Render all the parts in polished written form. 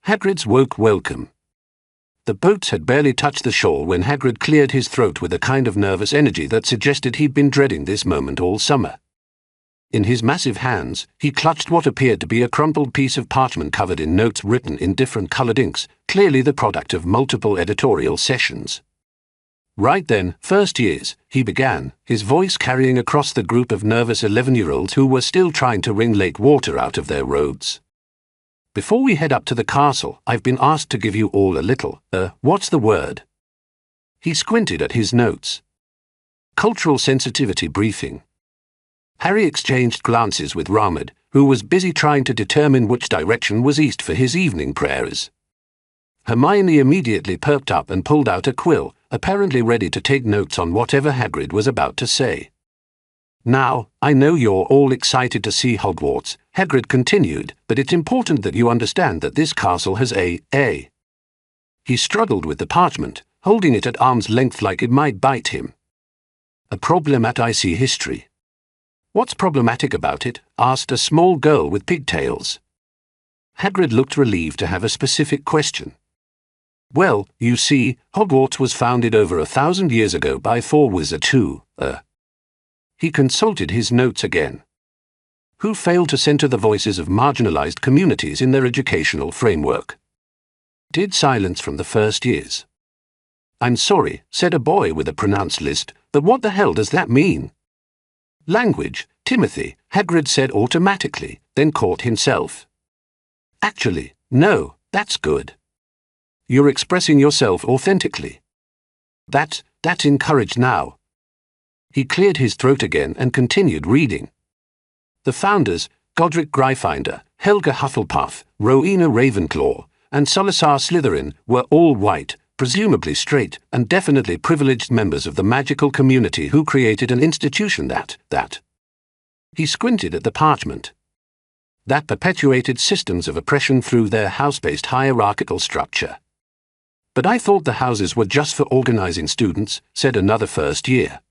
Hagrid's woke welcome. The boats had barely touched the shore when Hagrid cleared his throat with a kind of nervous energy that suggested he'd been dreading this moment all summer. In his massive hands, he clutched what appeared to be a crumpled piece of parchment covered in notes written in different coloured inks, clearly the product of multiple editorial sessions. Right then, first years, he began, his voice carrying across the group of nervous 11-year-olds who were still trying to wring lake water out of their roads. Before we head up to the castle, I've been asked to give you all a little, what's the word? He squinted at his notes. Cultural sensitivity briefing. Harry exchanged glances with Ramad, who was busy trying to determine which direction was east for his evening prayers. Hermione immediately perked up and pulled out a quill, apparently ready to take notes on whatever Hagrid was about to say. Now, I know you're all excited to see Hogwarts, Hagrid continued, but it's important that you understand that this castle has a. He struggled with the parchment, holding it at arm's length like it might bite him. A problem at IC history. What's problematic about it? Asked a small girl with pigtails. Hagrid looked relieved to have a specific question. Well, you see, Hogwarts was founded over 1,000 years ago by 4 wizards who, He consulted his notes again. Who failed to center the voices of marginalized communities in their educational framework. Did silence from the first years. I'm sorry, said a boy with a pronounced lisp, but what the hell does that mean? Language, Timothy, Hagrid said automatically, then caught himself. Actually, no, that's good. You're expressing yourself authentically. That's encouraged now. He cleared his throat again and continued reading. The founders, Godric Gryffindor, Helga Hufflepuff, Rowena Ravenclaw, and Salazar Slytherin, were all white, presumably straight, and definitely privileged members of the magical community who created an institution that. He squinted at the parchment. That perpetuated systems of oppression through their house-based hierarchical structure. But I thought the houses were just for organizing students, said another first year.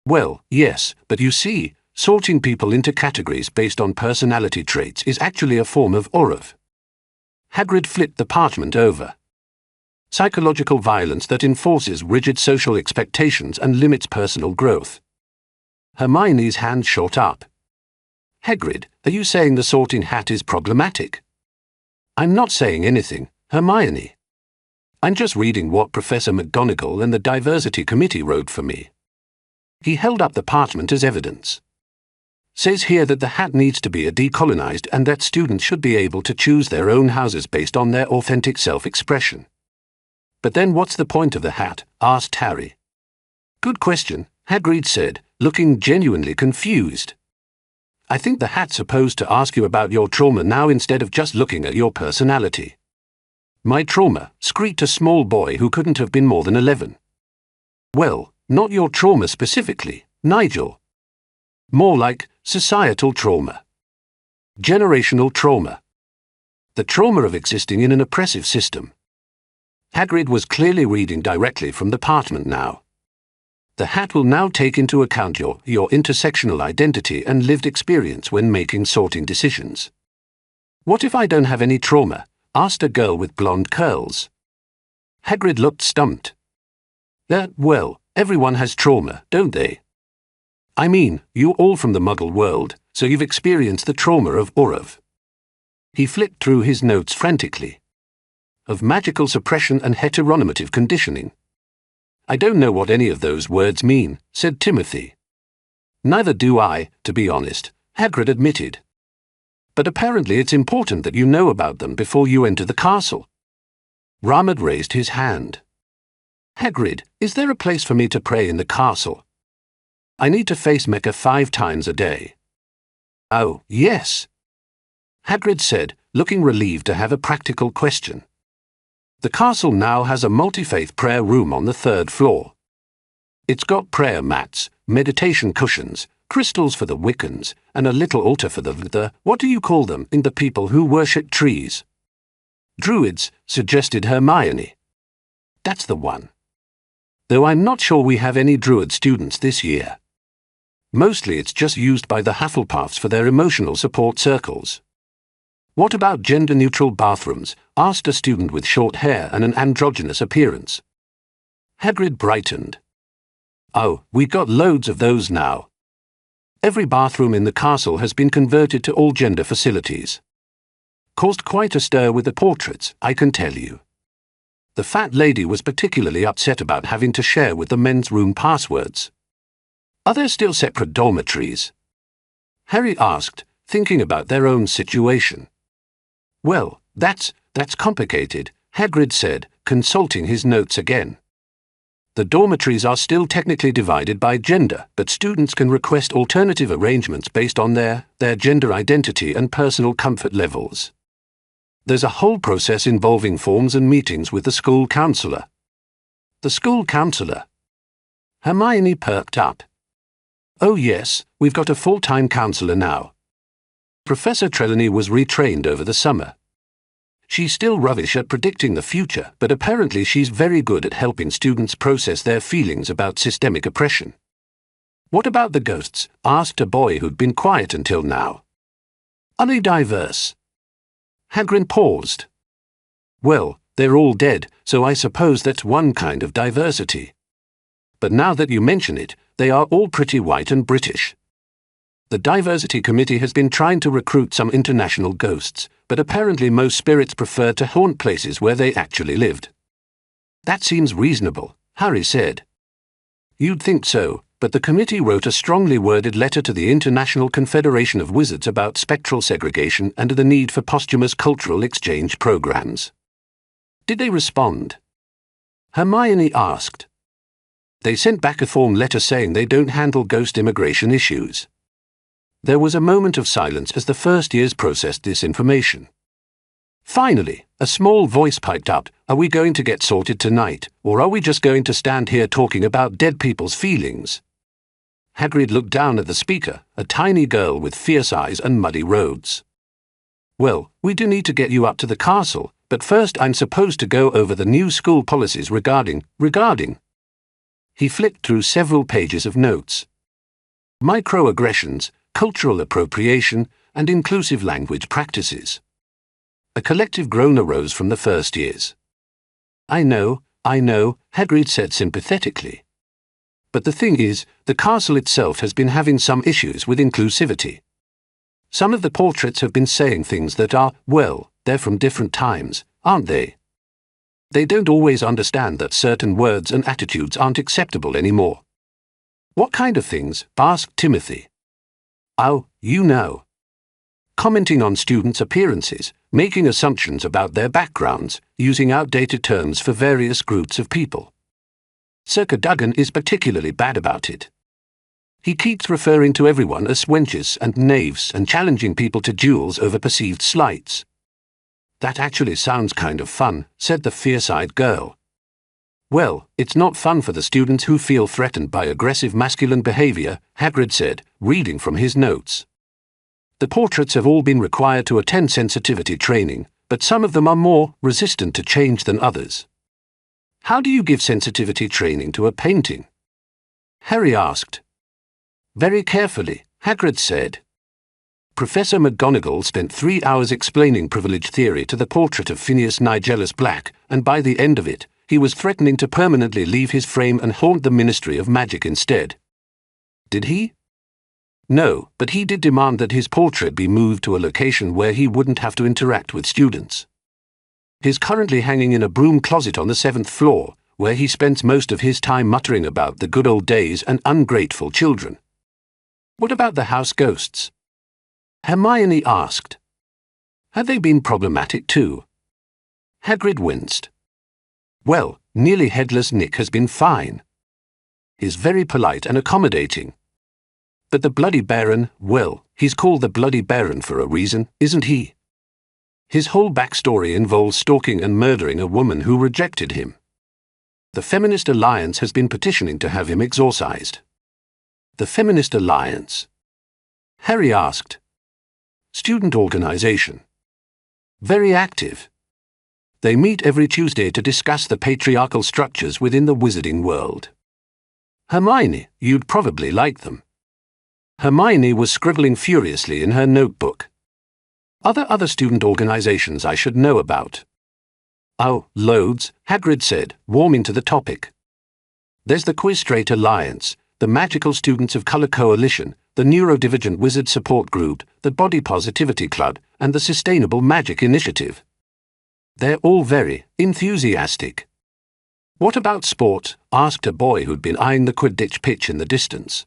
Well, yes, but you see, sorting people into categories based on personality traits is actually a form of Orav. Hagrid flipped the parchment over. Psychological violence that enforces rigid social expectations and limits personal growth. Hermione's hand shot up. Hagrid, are you saying the sorting hat is problematic? I'm not saying anything, Hermione. I'm just reading what Professor McGonagall and the Diversity Committee wrote for me. He held up the parchment as evidence. Says here that the hat needs to be decolonized and that students should be able to choose their own houses based on their authentic self-expression. But then what's the point of the hat? Asked Harry. Good question, Hagrid said, looking genuinely confused. I think the hat's supposed to ask you about your trauma now instead of just looking at your personality. My trauma, squeaked a small boy who couldn't have been more than 11. Well, not your trauma specifically, Nigel. More like societal trauma. Generational trauma. The trauma of existing in an oppressive system. Hagrid was clearly reading directly from the parchment now. The hat will now take into account your intersectional identity and lived experience when making sorting decisions. What if I don't have any trauma? Asked a girl with blonde curls. Hagrid looked stumped. Well, everyone has trauma, don't they? I mean, you're all from the Muggle world, so you've experienced the trauma of Orav. He flipped through his notes frantically. Of magical suppression and heteronormative conditioning. I don't know what any of those words mean, said Timothy. Neither do I, to be honest, Hagrid admitted. But apparently it's important that you know about them before you enter the castle. Ramad raised his hand. Hagrid, is there a place for me to pray in the castle? I need to face Mecca 5 times a day. Oh, yes. Hagrid said, looking relieved to have a practical question. The castle now has a multi-faith prayer room on the 3rd floor. It's got prayer mats, meditation cushions, crystals for the Wiccans, and a little altar for the what do you call them, in the people who worship trees? Druids, suggested Hermione. That's the one. Though I'm not sure we have any Druid students this year. Mostly it's just used by the Hufflepuffs for their emotional support circles. What about gender-neutral bathrooms? Asked a student with short hair and an androgynous appearance. Hagrid brightened. Oh, we got loads of those now. Every bathroom in the castle has been converted to all-gender facilities. Caused quite a stir with the portraits, I can tell you. The fat lady was particularly upset about having to share with the men's room passwords. Are there still separate dormitories? Harry asked, thinking about their own situation. Well, that's complicated, Hagrid said, consulting his notes again. The dormitories are still technically divided by gender, but students can request alternative arrangements based on their gender identity and personal comfort levels. There's a whole process involving forms and meetings with the school counsellor. The school counsellor? Hermione perked up. Oh yes, we've got a full-time counsellor now. Professor Trelawney was retrained over the summer. She's still rubbish at predicting the future, but apparently she's very good at helping students process their feelings about systemic oppression. What about the ghosts? Asked a boy who'd been quiet until now. Are they diverse? Hagrid paused. Well, they're all dead, so I suppose that's one kind of diversity. But now that you mention it, they are all pretty white and British. The Diversity Committee has been trying to recruit some international ghosts, but apparently most spirits prefer to haunt places where they actually lived. That seems reasonable, Harry said. You'd think so, but the committee wrote a strongly worded letter to the International Confederation of Wizards about spectral segregation and the need for posthumous cultural exchange programs. Did they respond? Hermione asked. They sent back a form letter saying they don't handle ghost immigration issues. There was a moment of silence as the first years processed this information. Finally, a small voice piped up, "Are we going to get sorted tonight, or are we just going to stand here talking about dead people's feelings?" Hagrid looked down at the speaker, a tiny girl with fierce eyes and muddy roads. "Well, we do need to get you up to the castle, but first I'm supposed to go over the new school policies regarding... He flicked through several pages of notes. Microaggressions, cultural appropriation, and inclusive language practices. A collective groan arose from the first years. I know, Hagrid said sympathetically. But the thing is, the castle itself has been having some issues with inclusivity. Some of the portraits have been saying things that are, well, they're from different times, aren't they? They don't always understand that certain words and attitudes aren't acceptable anymore. What kind of things? Asked Timothy. Oh, you know. Commenting on students' appearances, making assumptions about their backgrounds, using outdated terms for various groups of people. Sir Cadogan is particularly bad about it. He keeps referring to everyone as wenches and knaves and challenging people to duels over perceived slights. That actually sounds kind of fun, said the fierce-eyed girl. Well, it's not fun for the students who feel threatened by aggressive masculine behavior, Hagrid said, reading from his notes. The portraits have all been required to attend sensitivity training, but some of them are more resistant to change than others. How do you give sensitivity training to a painting? Harry asked. Very carefully, Hagrid said. Professor McGonagall spent 3 hours explaining privilege theory to the portrait of Phineas Nigellus Black, and by the end of it, he was threatening to permanently leave his frame and haunt the Ministry of Magic instead. Did he? No, but he did demand that his portrait be moved to a location where he wouldn't have to interact with students. He's currently hanging in a broom closet on the 7th floor, where he spends most of his time muttering about the good old days and ungrateful children. What about the house ghosts? Hermione asked. Have they been problematic too? Hagrid winced. Well, nearly headless Nick has been fine. He's very polite and accommodating. But the Bloody Baron, well, he's called the Bloody Baron for a reason, isn't he? His whole backstory involves stalking and murdering a woman who rejected him. The Feminist Alliance has been petitioning to have him exorcised. The Feminist Alliance? Harry asked. Student organization. Very active. They meet every Tuesday to discuss the patriarchal structures within the wizarding world. Hermione, you'd probably like them. Hermione was scribbling furiously in her notebook. Other student organizations I should know about? Oh, loads, Hagrid said, warming to the topic. There's the Quiz Straight Alliance, the Magical Students of Color Coalition, the Neurodivergent Wizard Support Group, the Body Positivity Club, and the Sustainable Magic Initiative. They're all very enthusiastic. What about sport? Asked a boy who'd been eyeing the Quidditch pitch in the distance.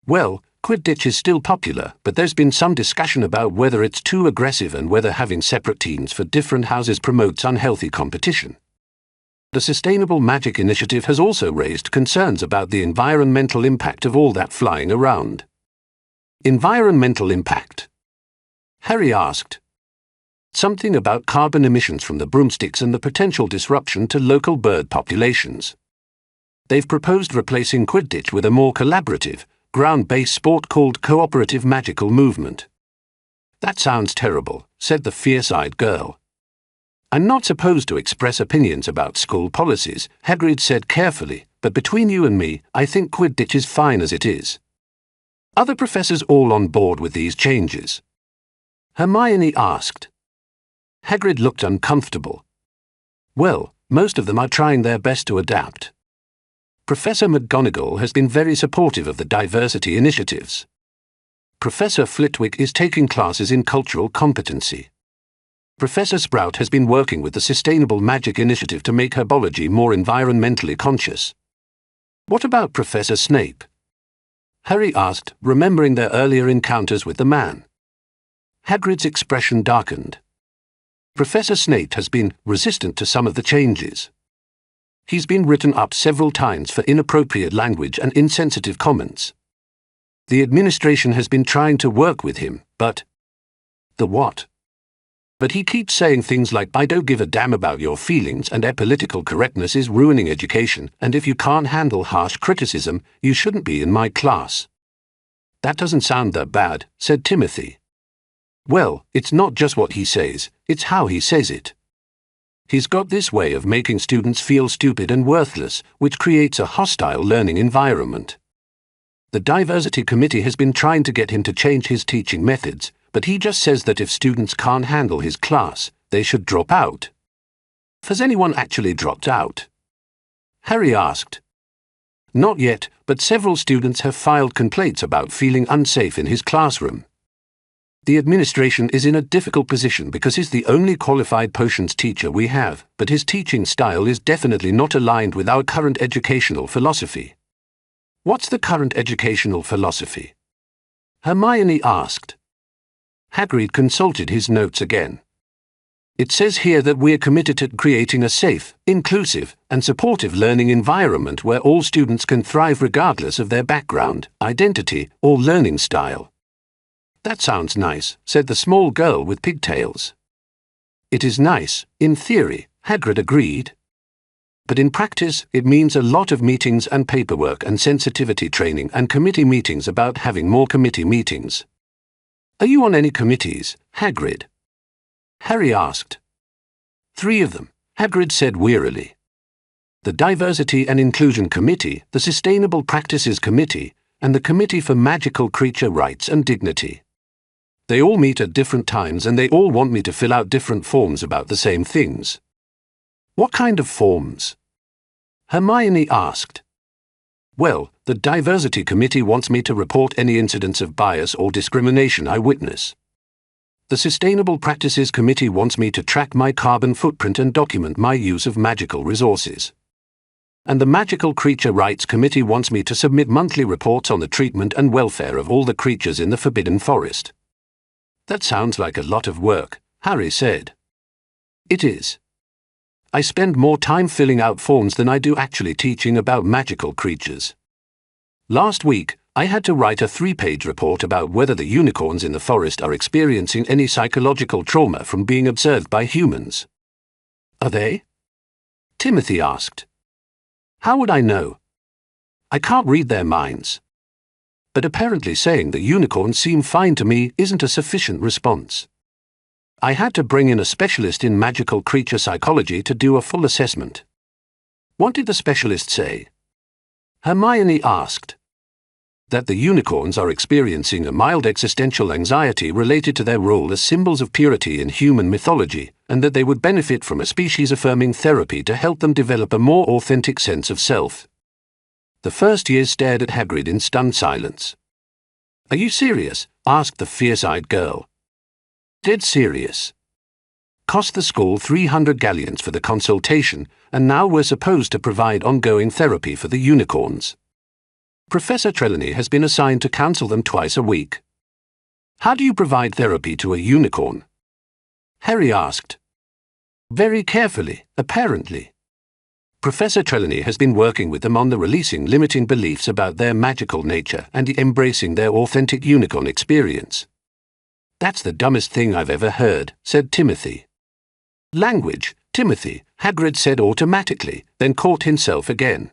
Well, Quidditch is still popular, but there's been some discussion about whether it's too aggressive and whether having separate teams for different houses promotes unhealthy competition. The Sustainable Magic Initiative has also raised concerns about the environmental impact of all that flying around. Environmental impact? Harry asked. Something about carbon emissions from the broomsticks and the potential disruption to local bird populations. They've proposed replacing Quidditch with a more collaborative, ground-based sport called cooperative magical movement. That sounds terrible, said the fierce-eyed girl. I'm not supposed to express opinions about school policies, Hagrid said carefully, but between you and me, I think Quidditch is fine as it is. Are the professors all on board with these changes? Hermione asked. Hagrid looked uncomfortable. Well, most of them are trying their best to adapt. Professor McGonagall has been very supportive of the diversity initiatives. Professor Flitwick is taking classes in cultural competency. Professor Sprout has been working with the Sustainable Magic Initiative to make herbology more environmentally conscious. What about Professor Snape? Harry asked, remembering their earlier encounters with the man. Hagrid's expression darkened. Professor Snape has been resistant to some of the changes. He's been written up several times for inappropriate language and insensitive comments. The administration has been trying to work with him, but... The what? But he keeps saying things like, I don't give a damn about your feelings and apolitical correctness is ruining education, and if you can't handle harsh criticism, you shouldn't be in my class. That doesn't sound that bad, said Timothy. Well, it's not just what he says, it's how he says it. He's got this way of making students feel stupid and worthless, which creates a hostile learning environment. The Diversity Committee has been trying to get him to change his teaching methods, but he just says that if students can't handle his class, they should drop out. Has anyone actually dropped out? Harry asked. Not yet, but several students have filed complaints about feeling unsafe in his classroom. The administration is in a difficult position because he's the only qualified potions teacher we have, but his teaching style is definitely not aligned with our current educational philosophy. What's the current educational philosophy? Hermione asked. Hagrid consulted his notes again. It says here that we're committed to creating a safe, inclusive, and supportive learning environment where all students can thrive regardless of their background, identity, or learning style. That sounds nice, said the small girl with pigtails. It is nice, in theory, Hagrid agreed. But in practice, it means a lot of meetings and paperwork and sensitivity training and committee meetings about having more committee meetings. Are you on any committees, Hagrid? Harry asked. 3 of them, Hagrid said wearily. The Diversity and Inclusion Committee, the Sustainable Practices Committee, and the Committee for Magical Creature Rights and Dignity. They all meet at different times and they all want me to fill out different forms about the same things. What kind of forms? Hermione asked. Well, the Diversity Committee wants me to report any incidents of bias or discrimination I witness. The Sustainable Practices Committee wants me to track my carbon footprint and document my use of magical resources. And the Magical Creature Rights Committee wants me to submit monthly reports on the treatment and welfare of all the creatures in the Forbidden Forest. That sounds like a lot of work, Harry said. It is. I spend more time filling out forms than I do actually teaching about magical creatures. Last week, I had to write a 3-page report about whether the unicorns in the forest are experiencing any psychological trauma from being observed by humans. Are they? Timothy asked. How would I know? I can't read their minds. But apparently saying the unicorns seem fine to me isn't a sufficient response. I had to bring in a specialist in magical creature psychology to do a full assessment. What did the specialist say? Hermione asked. That the unicorns are experiencing a mild existential anxiety related to their role as symbols of purity in human mythology, and that they would benefit from a species-affirming therapy to help them develop a more authentic sense of self. The first years stared at Hagrid in stunned silence. "Are you serious?" asked the fierce-eyed girl. "Dead serious. Cost the school 300 galleons for the consultation, and now we're supposed to provide ongoing therapy for the unicorns. Professor Trelawney has been assigned to counsel them twice a week." "How do you provide therapy to a unicorn?" Harry asked. "Very carefully, apparently. Professor Trelawney has been working with them on the releasing limiting beliefs about their magical nature and embracing their authentic unicorn experience." "That's the dumbest thing I've ever heard," said Timothy. "Language, Timothy," Hagrid said automatically, then caught himself again.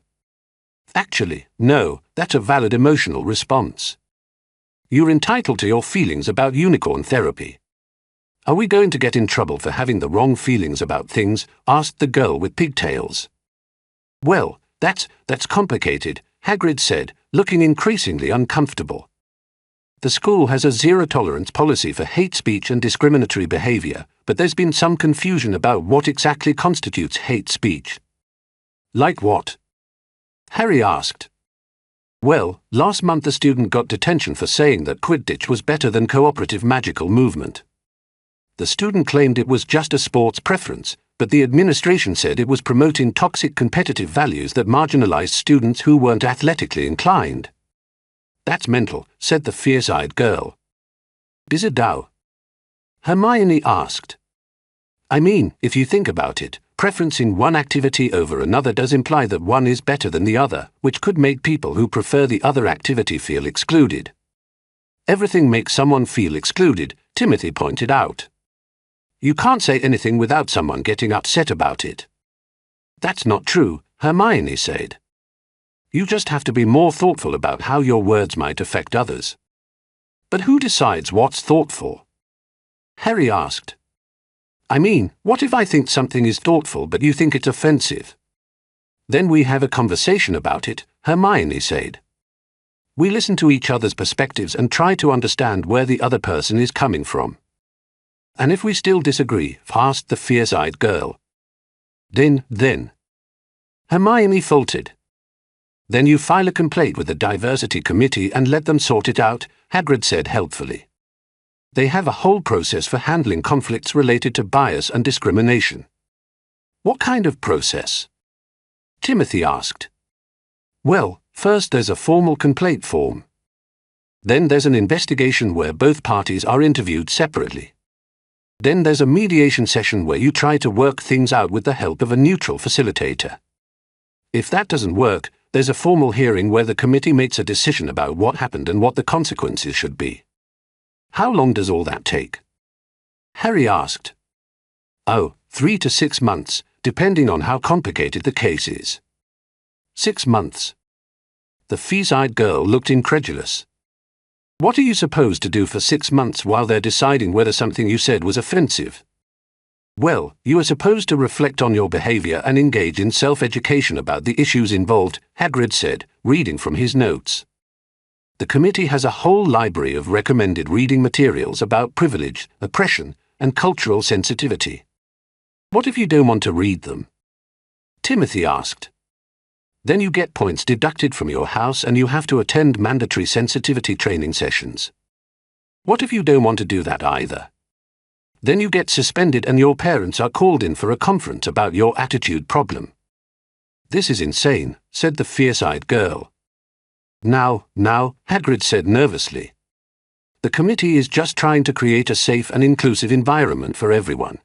"Actually, no, that's a valid emotional response. You're entitled to your feelings about unicorn therapy." "Are we going to get in trouble for having the wrong feelings about things?" asked the girl with pigtails. "Well, that's complicated," Hagrid said, looking increasingly uncomfortable. "The school has a zero-tolerance policy for hate speech and discriminatory behavior, but there's been some confusion about what exactly constitutes hate speech." "Like what?" Harry asked. "Well, last month a student got detention for saying that Quidditch was better than cooperative magical movement. The student claimed it was just a sports preference, but the administration said it was promoting toxic competitive values that marginalized students who weren't athletically inclined." "That's mental," said the fierce-eyed girl. "Bizzardao?" Hermione asked. "I mean, if you think about it, preferencing one activity over another does imply that one is better than the other, which could make people who prefer the other activity feel excluded." "Everything makes someone feel excluded," Timothy pointed out. "You can't say anything without someone getting upset about it." "That's not true," Hermione said. "You just have to be more thoughtful about how your words might affect others." "But who decides what's thoughtful?" Harry asked. "I mean, what if I think something is thoughtful but you think it's offensive?" "Then we have a conversation about it," Hermione said. "We listen to each other's perspectives and try to understand where the other person is coming from." "And if we still disagree?" asked the fierce-eyed girl. Then. Hermione faltered. "Then you file a complaint with the Diversity Committee and let them sort it out," Hagrid said helpfully. "They have a whole process for handling conflicts related to bias and discrimination." "What kind of process?" Timothy asked. "Well, first there's a formal complaint form. Then there's an investigation where both parties are interviewed separately. Then there's a mediation session where you try to work things out with the help of a neutral facilitator. If that doesn't work, there's a formal hearing where the committee makes a decision about what happened and what the consequences should be." "How long does all that take?" Harry asked. "Oh, 3 to 6 months, depending on how complicated the case is." 6 months. The fierce-eyed girl looked incredulous. "What are you supposed to do for 6 months while they're deciding whether something you said was offensive?" "Well, you are supposed to reflect on your behavior and engage in self-education about the issues involved," Hagrid said, reading from his notes. "The committee has a whole library of recommended reading materials about privilege, oppression, and cultural sensitivity. What if you don't want to read them?" Timothy asked. "Then you get points deducted from your house and you have to attend mandatory sensitivity training sessions." "What if you don't want to do that either?" "Then you get suspended and your parents are called in for a conference about your attitude problem." "This is insane," said the fierce-eyed girl. Now, Hagrid said nervously. "The committee is just trying to create a safe and inclusive environment for everyone.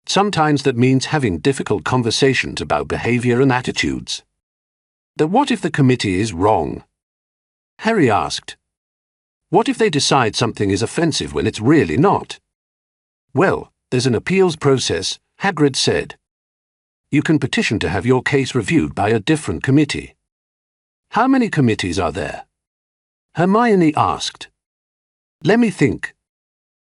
Sometimes that means having difficult conversations about behavior and attitudes." "But what if the committee is wrong?" Harry asked. "What if they decide something is offensive when it's really not?" "Well, there's an appeals process," Hagrid said. "You can petition to have your case reviewed by a different committee." "How many committees are there?" Hermione asked. "Let me think.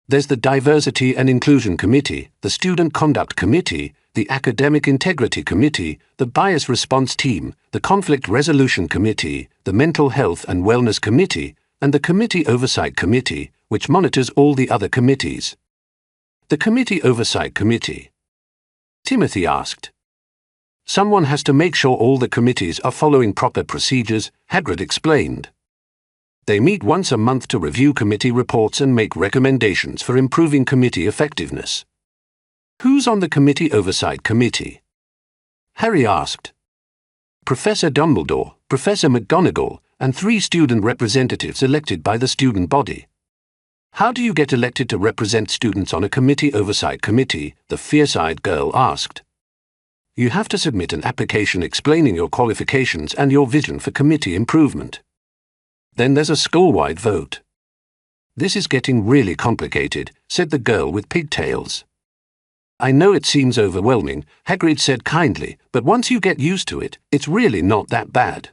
There's the Diversity and Inclusion Committee, the Student Conduct Committee, the Academic Integrity Committee, the Bias Response Team, the Conflict Resolution Committee, the Mental Health and Wellness Committee, and the Committee Oversight Committee, which monitors all the other committees. The Committee Oversight Committee. Timothy asked. Someone has to make sure all the committees are following proper procedures, Hagrid explained. They meet once a month to review committee reports and make recommendations for improving committee effectiveness. Who's on the Committee Oversight Committee? Harry asked. Professor Dumbledore, Professor McGonagall, and 3 student representatives elected by the student body. How do you get elected to represent students on a Committee Oversight Committee? The fierce-eyed girl asked. You have to submit an application explaining your qualifications and your vision for committee improvement. Then there's a school-wide vote. This is getting really complicated, said the girl with pigtails. I know it seems overwhelming, Hagrid said kindly, but once you get used to it, it's really not that bad.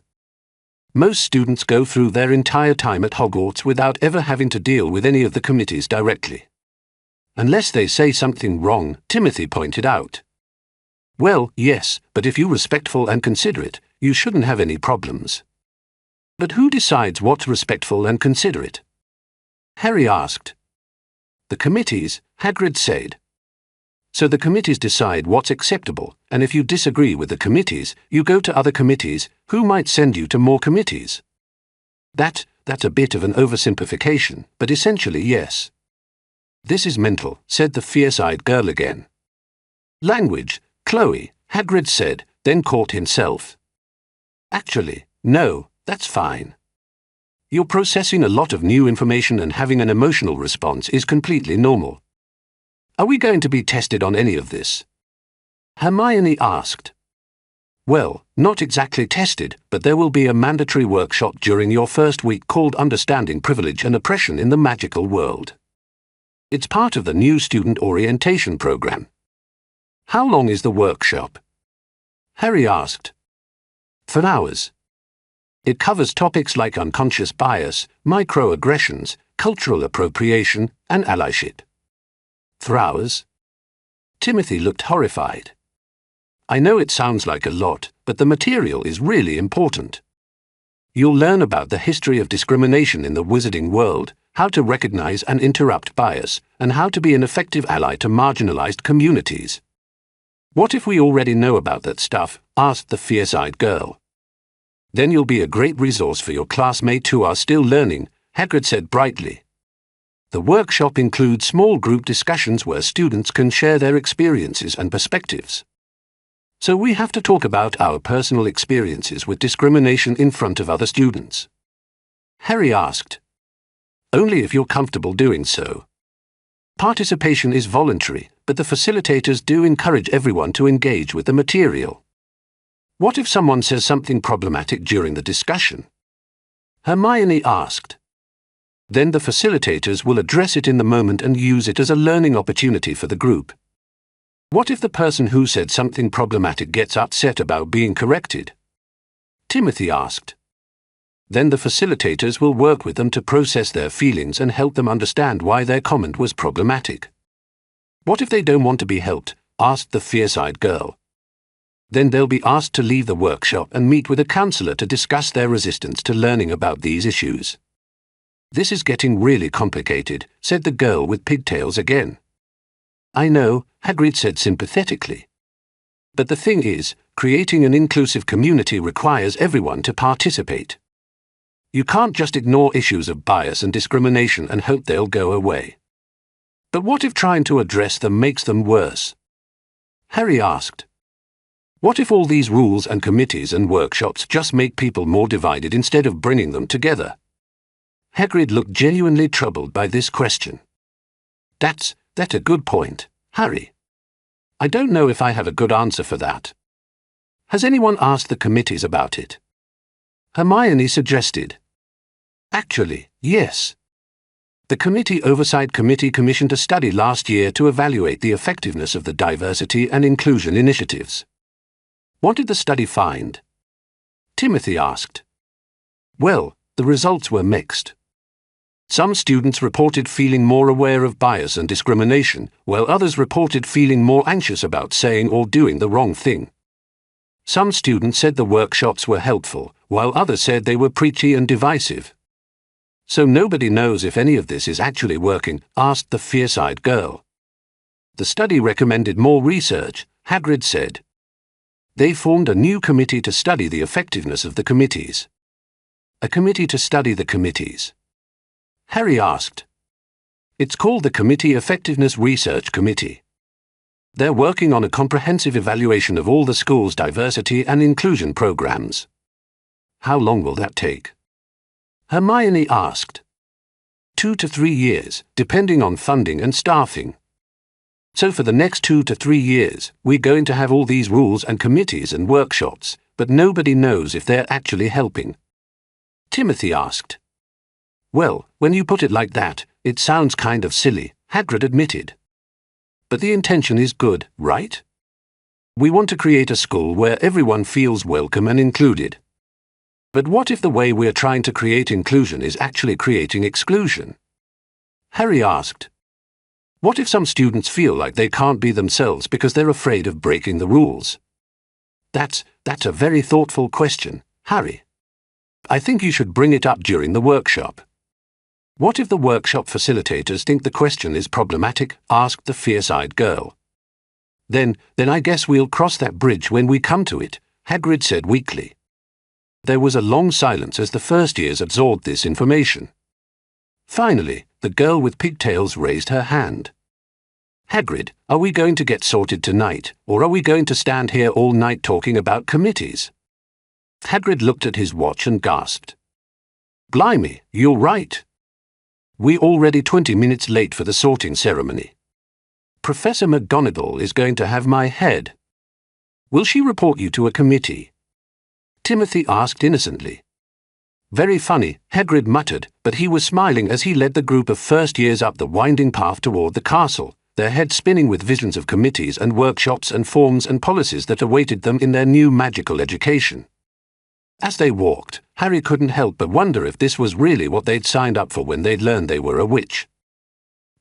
Most students go through their entire time at Hogwarts without ever having to deal with any of the committees directly. Unless they say something wrong, Timothy pointed out. Well, yes, but if you're respectful and considerate, you shouldn't have any problems. But who decides what's respectful and considerate? Harry asked. The committees, Hagrid said. So the committees decide what's acceptable, and if you disagree with the committees, you go to other committees, who might send you to more committees. That's a bit of an oversimplification, but essentially yes. This is mental, said the fierce-eyed girl again. Language, Chloe, Hagrid said, then caught himself. Actually, no, that's fine. You're processing a lot of new information and having an emotional response is completely normal. Are we going to be tested on any of this? Hermione asked. Well, not exactly tested, but there will be a mandatory workshop during your first week called Understanding Privilege and Oppression in the Magical World. It's part of the new student orientation program. How long is the workshop? Harry asked. For hours. It covers topics like unconscious bias, microaggressions, cultural appropriation, and allyship. For hours? Timothy looked horrified. I know it sounds like a lot, but the material is really important. You'll learn about the history of discrimination in the wizarding world, how to recognize and interrupt bias, and how to be an effective ally to marginalized communities. What if we already know about that stuff? Asked the fierce-eyed girl. Then you'll be a great resource for your classmates who are still learning, Hagrid said brightly. The workshop includes small group discussions where students can share their experiences and perspectives. So we have to talk about our personal experiences with discrimination in front of other students. Harry asked. Only if you're comfortable doing so. Participation is voluntary, but the facilitators do encourage everyone to engage with the material. What if someone says something problematic during the discussion? Hermione asked. Then the facilitators will address it in the moment and use it as a learning opportunity for the group. What if the person who said something problematic gets upset about being corrected? Timothy asked. Then the facilitators will work with them to process their feelings and help them understand why their comment was problematic. What if they don't want to be helped? Asked the fierce-eyed girl. Then they'll be asked to leave the workshop and meet with a counselor to discuss their resistance to learning about these issues. This is getting really complicated, said the girl with pigtails again. I know, Hagrid said sympathetically. But the thing is, creating an inclusive community requires everyone to participate. You can't just ignore issues of bias and discrimination and hope they'll go away. But what if trying to address them makes them worse? Harry asked. What if all these rules and committees and workshops just make people more divided instead of bringing them together? Hagrid looked genuinely troubled by this question. That's a good point, Harry. I don't know if I have a good answer for that. Has anyone asked the committees about it? Hermione suggested. Actually, yes. The Committee Oversight Committee commissioned a study last year to evaluate the effectiveness of the diversity and inclusion initiatives. What did the study find? Timothy asked. Well, the results were mixed. Some students reported feeling more aware of bias and discrimination, while others reported feeling more anxious about saying or doing the wrong thing. Some students said the workshops were helpful, while others said they were preachy and divisive. So nobody knows if any of this is actually working, asked the fierce-eyed girl. The study recommended more research, Hagrid said. They formed a new committee to study the effectiveness of the committees. A committee to study the committees. Harry asked. It's called the Committee Effectiveness Research Committee. They're working on a comprehensive evaluation of all the school's diversity and inclusion programs. How long will that take? Hermione asked. 2 to 3 years, depending on funding and staffing. So for the next 2 to 3 years, we're going to have all these rules and committees and workshops, but nobody knows if they're actually helping. Timothy asked. Well, when you put it like that, it sounds kind of silly, Hagrid admitted. But the intention is good, right? We want to create a school where everyone feels welcome and included. But what if the way we're trying to create inclusion is actually creating exclusion? Harry asked. What if some students feel like they can't be themselves because they're afraid of breaking the rules? That's a very thoughtful question, Harry. I think you should bring it up during the workshop. What if the workshop facilitators think the question is problematic? Asked the fierce-eyed girl. Then I guess we'll cross that bridge when we come to it, Hagrid said weakly. There was a long silence as the first years absorbed this information. Finally, the girl with pigtails raised her hand. Hagrid, are we going to get sorted tonight, or are we going to stand here all night talking about committees? Hagrid looked at his watch and gasped. Blimey, you're right. We're already 20 minutes late for the sorting ceremony. Professor McGonagall is going to have my head. Will she report you to a committee? Timothy asked innocently. Very funny, Hagrid muttered, but he was smiling as he led the group of first years up the winding path toward the castle, their heads spinning with visions of committees and workshops and forms and policies that awaited them in their new magical education. As they walked, Harry couldn't help but wonder if this was really what they'd signed up for when they'd learned they were a witch.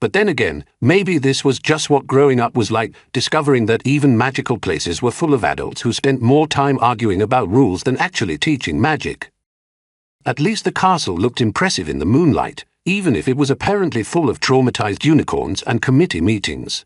But then again, maybe this was just what growing up was like, discovering that even magical places were full of adults who spent more time arguing about rules than actually teaching magic. At least the castle looked impressive in the moonlight, even if it was apparently full of traumatized unicorns and committee meetings.